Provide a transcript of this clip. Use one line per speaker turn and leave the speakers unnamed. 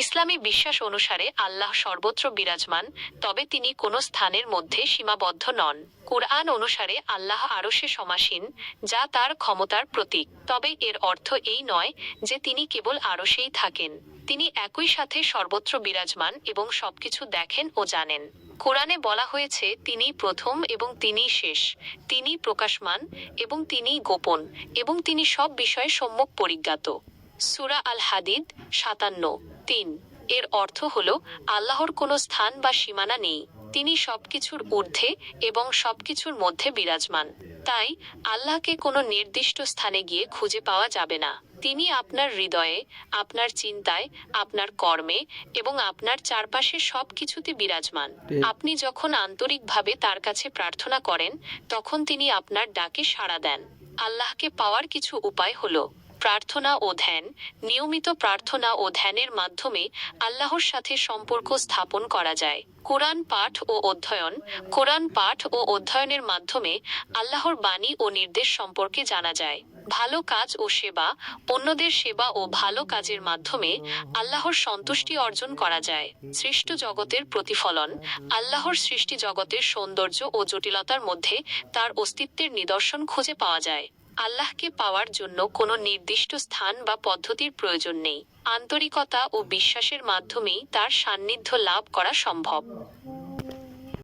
ইসলামী বিশ্বাস অনুসারে আল্লাহ সর্বত্র বিরাজমান, তবে তিনি কোনো স্থানের মধ্যে সীমাবদ্ধ নন। কুরআন অনুসারে আল্লাহ আরশে সমাসীন, যা তার ক্ষমতার প্রতীক। তবে এর অর্থ এই নয় যে তিনি কেবল আরশেই থাকেন। তিনি একই সাথে সর্বত্র বিরাজমান এবং সবকিছু দেখেন ও জানেন। কোরআনে বলা হয়েছে তিনি প্রথম এবং তিনি শেষ, তিনি প্রকাশমান এবং তিনি গোপন, এবং তিনি সব বিষয়ে সম্যক পরিজ্ঞাত। সূরা আল হাদিদ 57:3। এর অর্থ হল আল্লাহর কোনো স্থান বা সীমানা নেই, তিনি সবকিছুর ঊর্ধ্বে এবং সবকিছুর মধ্যে বিরাজমান। তাই আল্লাহকে কোনো নির্দিষ্ট স্থানে গিয়ে খুঁজে পাওয়া যাবে না। তিনি আপনার হৃদয়ে, আপনার চিন্তায়, আপনার কর্মে এবং আপনার চারপাশে সবকিছুতে বিরাজমান। আপনি যখন আন্তরিকভাবে তার কাছে প্রার্থনা করেন, তখন তিনি আপনার ডাকে সাড়া দেন। আল্লাহকে পাওয়ার কিছু উপায় হলো প্রার্থনা ও ধ্যান। নিয়মিত প্রার্থনা ও ধ্যানের মাধ্যমে আল্লাহর সাথে সম্পর্ক স্থাপন করা যায়। কোরআন পাঠ ও অধ্যয়ন। কোরআন পাঠ ও অধ্যয়নের মাধ্যমে আল্লাহর বাণী ও নির্দেশ সম্পর্কে জানা যায়। ভালো কাজ ও সেবা। অন্যদের সেবা ও ভালো কাজের মাধ্যমে আল্লাহর সন্তুষ্টি অর্জন করা যায়। সৃষ্ট জগতের প্রতিফলন। আল্লাহর সৃষ্টি জগতের সৌন্দর্য ও জটিলতার মধ্যে তার অস্তিত্বের নিদর্শন খুঁজে পাওয়া যায়। আল্লাহকে পাওয়ার জন্য কোনো নির্দিষ্ট স্থান বা পদ্ধতির প্রয়োজন নেই। আন্তরিকতা ও বিশ্বাসের মাধ্যমেই তার সান্নিধ্য লাভ করা সম্ভব।